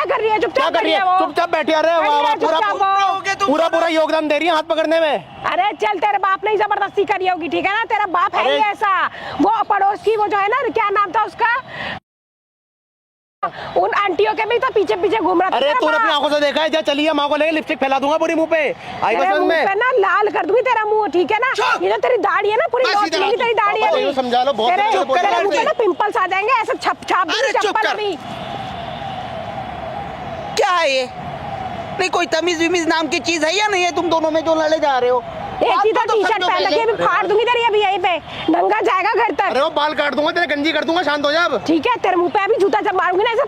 कर रही है? चुपचाप कर रही है वो। चुपचाप बैठी। अरे पूरा योगदान दे रही है हाथ पकड़ने में। अरे चल, तेरे बाप ने ही जबरदस्ती करी होगी, ठीक है ना? तेरा बाप है ही ऐसा। वो पड़ोस की वो जो है ना, क्या नाम था उसका, उन आंटियों के भी तो पीछे पीछे घूम रहा था। अरे तूने अपनी आंखों से देखा है? जा चलिए माँ को लेके लिपस्टिक फैला दूंगा पूरी मुंह पे। आई बस में ना लाल कर दूंगी तेरा मुंह, ठीक है ना? ये जो तेरी दाढ़ी है ना, पूरी लौट लेगी तेरी दाढ़ी है। समझा लो बहुत। तेरे मुंह पे ना पिंपल्स आ जाएंगे, ऐसे छप छाप चप्पल में। क्या है ये? नहीं कोई तमीज विमीज नाम की चीज है या नहीं है तुम दोनों में जो लड़े जा रहे हो? एक ही तो टी-शर्ट पहन रखी है, अभी फाड़ दूंगी तेरी अभी यहीं पे, नंगा जाएगा घर तक। अरे वो बाल काट दूंगा तेरे, गंजी कर दूंगा, शांत हो जा अब। ठीक है, तेरे मुंह पे अभी जूता जब मारूंगी ना, ऐसे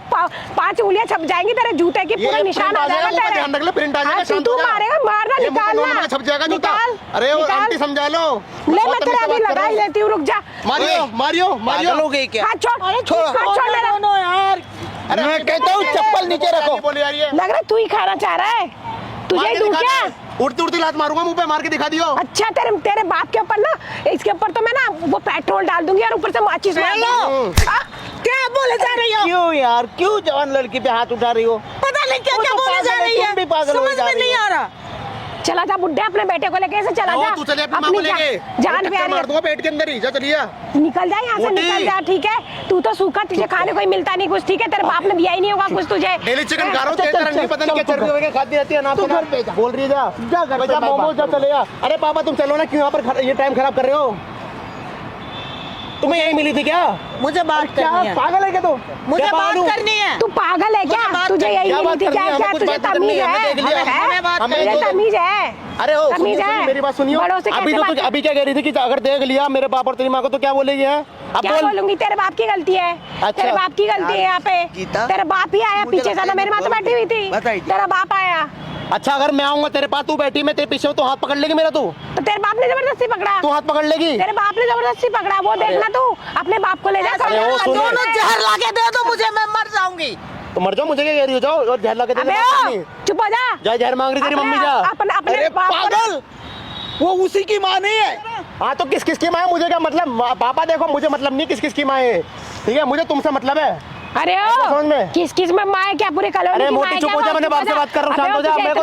5 उंगलियां छप जाएंगी तेरे जूते की, पूरा निशान आ जाएगा तेरे। ध्यान रख ले, प्रिंट आ जाएगा। तू मारेगा, मारना, निकालना, छप जाएगा जूता। अरे वो आंटी समझा लो। ले मैं तेरे अभी लड़ाई लेती हूँ, रुक जा। मारियो हो गई क्या? हाथ छोड़ मेरा। यार अरे मैं कहता हूँ चप्पल नीचे रखो। लग रहा है तू ही खाना चाह रहा है, तुझे ही दूं क्या? उड़ती उड़ती लात मारूंगा मुंह पे, मार के दिखा दियो। अच्छा, तेरे बाप के ऊपर ना, इसके ऊपर तो मैं ना वो पेट्रोल डाल दूंगी और ऊपर से माचिस मार लो। क्या बोले जा रही हो? क्यों यार, क्यों जवान लड़की पे हाथ उठा रही हो? पता नहीं क्या क्या बोले जा रही है, समझ में नहीं आ रहा। चला जा बुड्ढे, अपने बेटे को लेके ऐसे चला जा। तू चले अपनी मां को लेके, जान प्यारी मार दूंगा पेट के अंदर ही। जा चलिए, निकल जा यहाँ से, निकल जा, ठीक है? तू तो सूखा, तुझे खाने को ही मिलता नहीं कुछ, ठीक है? तेरे बाप ने दिया ही नहीं होगा कुछ तुझे। डेली चिकन खा रहा हूँ, तेरे रंग पता नहीं क्या चर्बी वगैरह खाती रहती है ना। बोल रही है जा घर पे, मोमोज जा चले जा। अरे पापा तुम चलो ना, क्यों यहाँ पर ये टाइम खराब कर रहे हो? तुम्हें यही मिली थी क्या? मुझे बात करनी है। पागल है क्या तू? मुझे बात करनी है। तू पागल है क्या? तुझे यही मिली थी क्या? क्या तुझे तमीज है? तुझे तमीज है? अरे ओ तमीज है? मेरी बात सुनियो। अभी क्या कह रही थी कि अगर देख लिया मेरे बाप और तेरी माँ को तो क्या बोलेगी? है अब क्या बोलूंगी? तेरे बाप की गलती है। तेरे बाप की गलती है यहाँ पे। तेरा बाप ही आया पीछे से ना, मेरी माँ तो बैठी हुई थी, तेरा बाप आया। अच्छा, अगर मैं आऊंगा तेरे पास, तू बैठी, मैं तेरे पीछे तो हाथ पकड़ लेगी मेरा? तू तो तेरे बाप ने जबरदस्ती पकड़ा। तू हाथ पकड़ लेगी? तेरे बाप ने जबरदस्ती पकड़ा, वो देखना तू अपने बाप को ले जा। दोनों जहर लाके दे दो मुझे, मैं मर जाऊंगी। तो मर जाओ, मुझे क्या कह रही हो? जाओ और जहर लाके दे दो। चुप हो जा। जा, जहर मांग रही तेरी मम्मी, जा। अपने पागल, वो उसी की माँ नहीं है। हाँ तो किस किस की माँ है? मुझे क्या मतलब? पापा देखो, मुझे मतलब नहीं किस किस की माँ है, ठीक है? मुझे तुमसे मतलब है। अरे किस किस में माँ है क्या? पूरे कॉलोनी की माँ है क्या? चुप हो जा, मैंने बाप से बात कर रहा हूँ, शांत हो जा। मेरे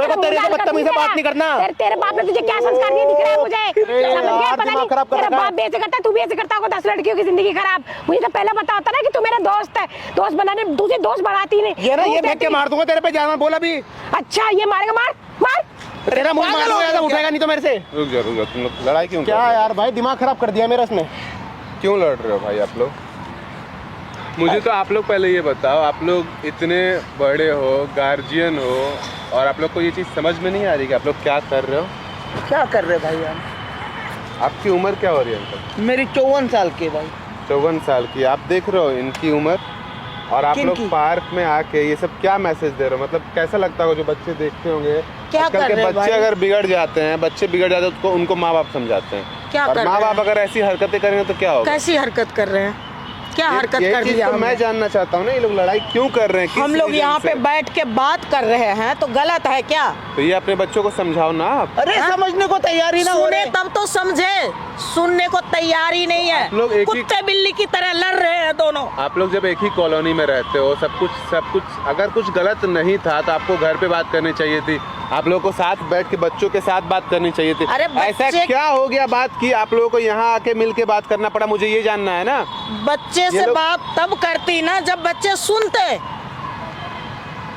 को तेरे से बदतमीजी से बात नहीं करना। तेरे बाप ने तुझे क्या संस्कार दिए दिख रहा है मुझे? समझ गया? पता नहीं तेरा बाप भी ऐसे करता है, तू भी ऐसे करता होगा। 10 लड़कियों की जिंदगी खराब। मुझे तो पहले पता होता ना कि तू मेरा दोस्त है। दोस्त बनाने दूसरी दोस्त बनाती नहीं। ये ना, ये फेंक के मार दूंगा तेरे पे, जाना बोला भी। अच्छा, ये मारेगा? मार मार, तेरा मुंह मार दूंगा, उठेगा नहीं तो मेरे से। रुक जा तुम लोग लड़ाई क्यों? क्या यार भाई, दिमाग खराब कर दिया मेरा इसने। क्यों लड़ रहे हो भाई आप लोग? मुझे तो आप लोग पहले ये बताओ, आप लोग इतने बड़े हो, गार्जियन हो, और आप लोग को ये चीज़ समझ में नहीं आ रही कि आप लोग क्या कर रहे हो? क्या कर रहे भाई आप? आपकी उम्र क्या हो रही है अंकल? मेरी 54 साल की भाई। 54 साल की? आप देख रहे हो इनकी उम्र, और आप लोग पार्क में आके ये सब क्या मैसेज दे रहे हो? मतलब कैसा लगता होगा जो बच्चे देखते होंगे? क्या कर रहे हैं बच्चे अगर बिगड़ जाते हैं, बच्चे बिगड़ जाते हैं तो उनको माँ बाप समझाते हैं। क्या और माँ बाप अगर ऐसी हरकतें करेंगे तो क्या होगा? कैसी हरकत कर रहे हैं? क्या हरकत कर दिया? तो मैं जानना चाहता हूँ ना, ये लोग लड़ाई क्यों कर रहे हैं? हम लोग यहाँ पे बैठ के बात कर रहे हैं तो गलत है क्या? तो ये अपने बच्चों को समझाओ ना आप। अरे समझने को तैयारी ना हो रहे तब तो समझे, सुनने को तैयारी नहीं है। लोग एक ही कुत्ते बिल्ली की तरह लड़ रहे हैं दोनों। आप लोग जब एक ही कॉलोनी में रहते हो, सब कुछ अगर कुछ गलत नहीं था तो आपको घर पे बात करनी चाहिए थी। आप लोगों को साथ बैठ के बच्चों के साथ बात करनी चाहिए थी। ऐसा क्या हो गया बात की आप लोगों को यहाँ आके मिल के बात करना पड़ा? मुझे ये जानना है ना। बच्चे से बात तब करती ना जब बच्चे सुनते।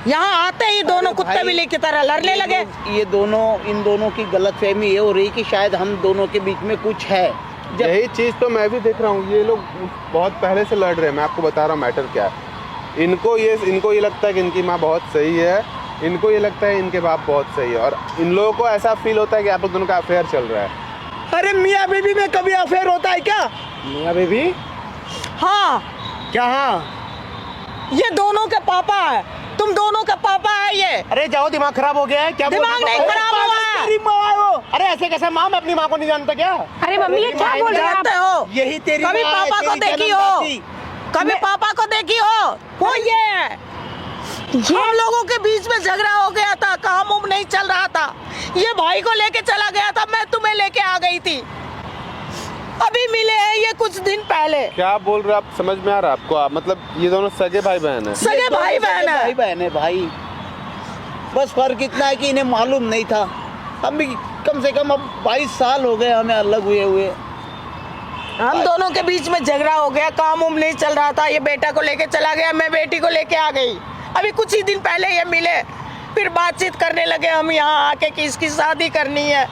यहाँ आते ही दोनों कुत्ते बिल्ली की तरह लड़ने लगे। ये दोनों, इन दोनों की गलतफहमी ये हो रही कि शायद हम दोनों के बीच में कुछ है। यही चीज़ तो मैं भी देख रहा हूँ। ये लोग बहुत पहले से लड़ रहे हैं। मैं आपको बता रहा हूँ मैटर क्या है। इनको ये लगता है कि इनकी माँ बहुत सही है, इनको ये लगता है इनके बाप बहुत सही है, और इन लोगों को ऐसा फील होता है कि आप लोग दोनों का अफेयर चल रहा है। अरे मियाँ बीवी में कभी अफेयर होता है क्या? मियाँ बेबी? हाँ। क्या? हाँ, ये दोनों के पापा है, तुम दोनों का पापा है ये। अरे जाओ, दिमाग खराब हो गया है क्या? दिमाग नहीं खराब हुआ है। तेरी माँ है वो। अरे ऐसे कैसे माँ? मैं अपनी माँ को नहीं जानता क्या? अरे मम्मी ये क्या बोल रहे हैं आप? जानते हो? यही तेरी कभी माँ है, पापा को तेरी देखी हो? जन्मदाती। कभी पापा को देखी हो? वो ये है। हम लोगों के बीच में झगड़ा हो गया था, काम उम नहीं चल रहा था, ये भाई को लेके चला गया था, मैं तुम्हें लेके आ गई थी। अभी मिले हैं ये कुछ दिन पहले। क्या बोल रहे हो आप, समझ में आ रहा है आपको? आप मतलब ये दोनों सगे भाई बहन है? सगे भाई बहन है। भाई बहन है भाई, बस फर्क इतना है कि इन्हें मालूम नहीं था। हम भी कम से कम अब 22 साल हो गए हमें अलग हुए। हम दोनों के बीच में झगड़ा हो गया, काम उम नहीं चल रहा था। ये बेटा को लेके चला गया, मैं बेटी को लेके आ गई। अभी कुछ ही दिन पहले ये मिले, फिर बातचीत करने लगे हम यहाँ आके कि इसकी शादी करनी है।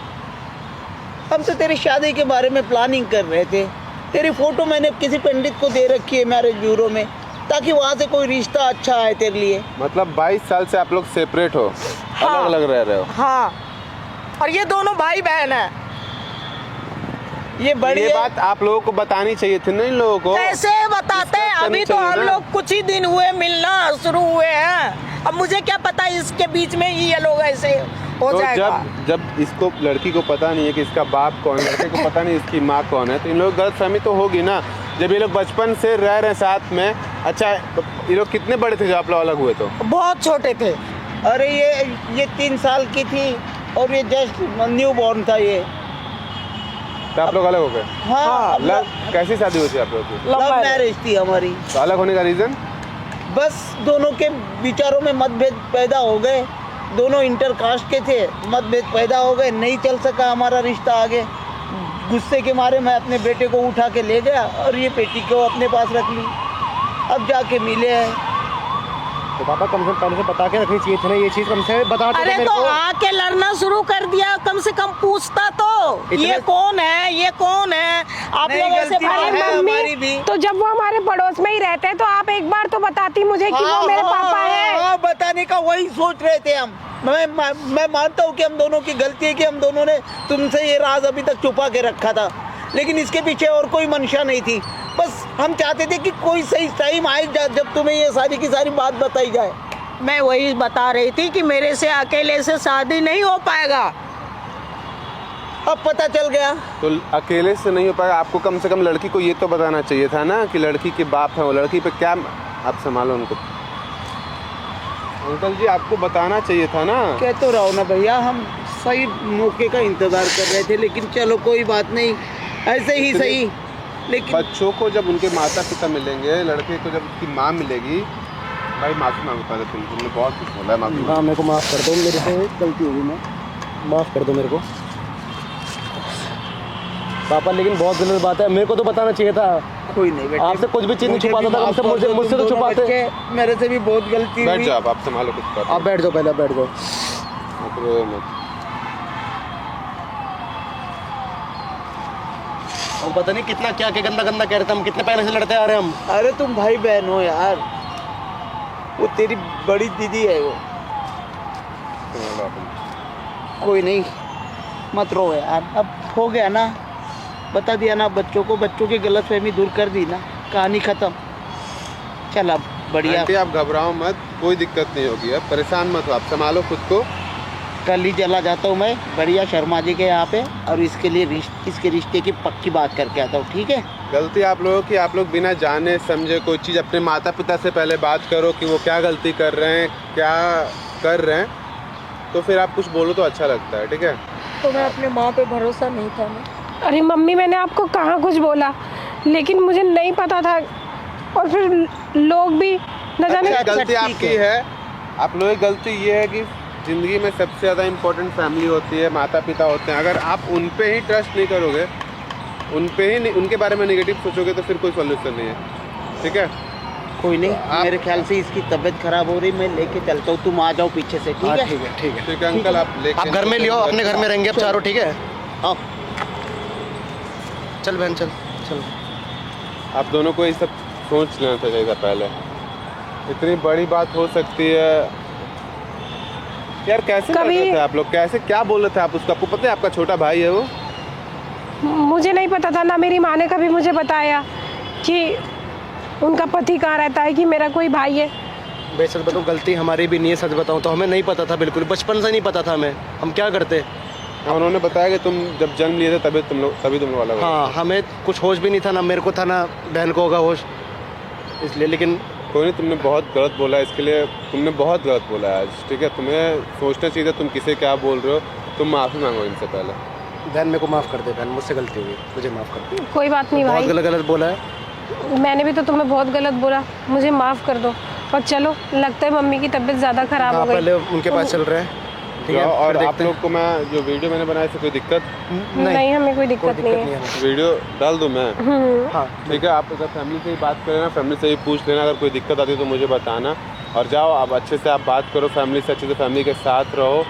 हम तो तेरी शादी के बारे में प्लानिंग कर रहे थे। तेरी फोटो मैंने किसी पंडित को दे रखी है मैरिज ब्यूरो में, ताकि वहाँ से कोई रिश्ता अच्छा आए तेरे लिए। मतलब 22 साल से आप लोग सेपरेट हो, हाँ। अलग अलग रह रहे हो? हाँ, और ये दोनों भाई बहन है। ये बड़ी ये बात आप लोगों को बतानी चाहिए थी ना इन लोगों को। कैसे बताते हैं? अभी तो चाहिए हम ना। लोग कुछ ही दिन हुए मिलना शुरू हुए हैं। अब मुझे क्या पता इसके बीच में ही ये लोग ऐसे हो तो जाएगा। जब इसको लड़की को पता नहीं है कि इसका बाप कौन है, लड़के को पता नहीं इसकी माँ कौन है, तो इन लोगों की गलतफहमी तो होगी ना। जब ये लोग बचपन से रह रहे हैं साथ में, अच्छा ये लोग कितने बड़े थे जब आप लोग अलग हुए? तो बहुत छोटे थे। अरे ये 3 साल की थी और ये जस्ट न्यू बॉर्न था ये। तो आप लोग अलग हो गए? हाँ, कैसी शादी हुई थी आप लोगों की? लव मैरिज थी हमारी। तो अलग होने का रीजन? बस दोनों के विचारों में मतभेद पैदा हो गए। दोनों इंटरकास्ट के थे, मतभेद पैदा हो गए, नहीं चल सका हमारा रिश्ता आगे। गुस्से के मारे मैं अपने बेटे को उठा के ले गया और ये बेटी को अपने पास रख ली। अब जाके मिले हैं। तो पापा कम से कम पहले से बता के रखनी चाहिए थी ना ये चीज, कम से बता दो अरे मेरे तो को। आके लड़ना शुरू कर दिया, कम से कम पूछता तो ये कौन है, ये कौन है। आप नहीं, लोग ऐसे गलती भाई है बहन- हमारी भी। तो जब वो हमारे पड़ोस में ही रहते हैं तो आप एक बार तो बताती मुझे कि वो मेरे पापा है। हाँ, बताने का वही सोच रहे थे हम। मैं मानता हूँ कि हम दोनों की गलती है कि हम दोनों ने तुमसे ये राज अभी तक छुपा के रखा था, लेकिन इसके पीछे और कोई मंशा नहीं थी। बस हम चाहते थे कि कोई सही टाइम आए जब तुम्हें ये सारी की सारी बात बताई जाए। मैं वही बता रही थी कि मेरे से अकेले से शादी नहीं हो पाएगा। अब पता चल गया। तो अकेले से नहीं हो पाएगा। आपको कम से कम लड़की को ये तो बताना चाहिए था ना कि लड़की के बाप है वो, लड़की पे क्या आप संभालो उनको। अंकल जी आपको बताना चाहिए था ना। कह तो रहो ना भैया, हम सही मौके का इंतजार कर रहे थे, लेकिन चलो कोई बात नहीं, ऐसे ही सही। लेकिन बच्चों को जब उनके माता पिता मिलेंगे, लड़के को जब उसकी माँ मिलेगी, भाई माफी मांगो पहले तुमने बहुत कुछ बोला है, माफी हाँ मेरे को माफ़ कर दो, मेरे से गलती होगी, मैं माफ़ कर दो मेरे को पापा। लेकिन बहुत गलत बात है, मेरे को तो बताना चाहिए था। कोई नहीं बेटे, आपसे कुछ भी चीज़ नहीं मुझे छुपाता भी था, माफ हमसे कर दो, मुझसे तुम तो दोनों छुपाते। बच्चे, मेरे से भी बहुत गलती बैठ हुई। जाओ आप संभालो कुछ कर। आप बैठ जाओ, पहले आप बैठ जाओ। मत रोए मत। हम पता नहीं कितना क्या क्या गंदा गंदा कह रहे थे, हम कितने पहले से लड़ते आ रहे हैं हम। अरे तुम भाई बहन हो यार, वो तेरी बड़ी दीदी है वो। संभालो आप। कोई नहीं, मत रो यार, अब हो गया ना, बता दिया ना बच्चों को, बच्चों की गलतफहमी दूर कर दी ना, कहानी खत्म। चल अब बढ़िया, आंटी आप घबराओ मत, कोई दिक्कत नहीं होगी, अब परेशान मत हो, आप संभालो खुद को। कल ही चला जाता हूँ मैं बढ़िया शर्मा जी के यहाँ पे, और इसके लिए इसके रिश्ते की पक्की बात करके आता हूँ, ठीक है। गलती आप लोगों की, आप लोग बिना जाने समझे कोई चीज़ अपने माता पिता से पहले बात करो कि वो क्या गलती कर रहे हैं, क्या कर रहे हैं, तो फिर आप कुछ बोलो तो अच्छा लगता है, ठीक है। तो मैं अपने माँ पे भरोसा नहीं था ना। अरे मम्मी मैंने आपको कहाँ कुछ बोला, लेकिन मुझे नहीं पता था, और फिर लोग भी न जाने। अच्छा, गलती ठीक आपकी है। है। आप लोगों की गलती ये है कि ज़िंदगी में सबसे ज़्यादा इम्पोर्टेंट फैमिली होती है, माता पिता होते हैं। अगर आप उन पे ही ट्रस्ट नहीं करोगे, उन पे ही उनके बारे में नेगेटिव सोचोगे, तो फिर कोई सॉल्यूशन नहीं है, ठीक है। कोई नहीं, मेरे ख्याल से इसकी तबीयत खराब हो रही, मैं लेके चलता हूँ, तुम आ जाओ पीछे से, ठीक है। ठीक है ठीक है। ठीक है अंकल, आप लेके आप घर में लियो, अपने घर में रहेंगे अब चारों, ठीक है। आओ। चल बहन चल चल। आप दोनों को ये सब सोच लेना चाहिए था पहले, इतनी बड़ी बात हो सकती है यार। कैसे लड़ रहे थे आप लोग, कैसे क्या बोल रहे थे आप उसको? आपको पता है आपका छोटा भाई है वो? मुझे नहीं पता था ना, मेरी माँ ने कभी मुझे बताया कि उनका पति कहाँ रहता है, कि मेरा कोई भाई है। भाई सच बताऊँ, गलती हमारी भी नहीं है, सच बताऊँ तो हमें नहीं पता था, बिल्कुल बचपन से नहीं पता था हमें, हम क्या करते। उन्होंने बताया कि तुम जब जन्म लिए थे तभी तुम लोग अलग हो गए। हाँ, हमें कुछ होश भी नहीं था, ना मेरे को था ना बहन को होगा होश, इसलिए। लेकिन कोई नहीं, तुमने बहुत गलत बोला, इसके लिए तुमने बहुत गलत बोला आज, ठीक है। तुम्हें सोचना चाहिए था तुम किसे क्या बोल रहे हो, तुम माफ़ी मांगो इनसे पहले। बहन मेरे को माफ़ कर दे बहन, मुझसे गलती हुई, मुझे माफ़ कर दे। कोई बात नहीं बहुत भाई, गलत गलत बोला है। मैंने भी तो तुम्हें बहुत गलत बोला, मुझे माफ़ कर दो। और चलो, लगता है मम्मी की तबीयत ज़्यादा ख़राब हो हाँ, गई। पहले उनके पास चल रहे हैं, ठीक है? जाओ, और फिर आप देखते हैं। लोग को मैं जो वीडियो मैंने बनाया से कोई दिक्कत नहीं, हमें कोई दिक्कत नहीं है। वीडियो डाल दूं मैं? हाँ ठीक है, आप अगर फैमिली से ही बात करें ना, फैमिली से ही पूछ लेना, अगर कोई दिक्कत आती है तो मुझे बताना। और जाओ आप अच्छे से आप बात करो फैमिली से, अच्छे से फैमिली के साथ रहो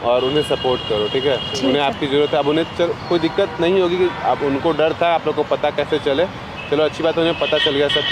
और उन्हें सपोर्ट करो, ठीक है? उन्हें आपकी ज़रूरत है। अब उन्हें कोई दिक्कत नहीं होगी कि आप, उनको डर था, आप लोग को पता कैसे चले। चलो अच्छी बात है, उन्हें पता चल गया सब कुछ।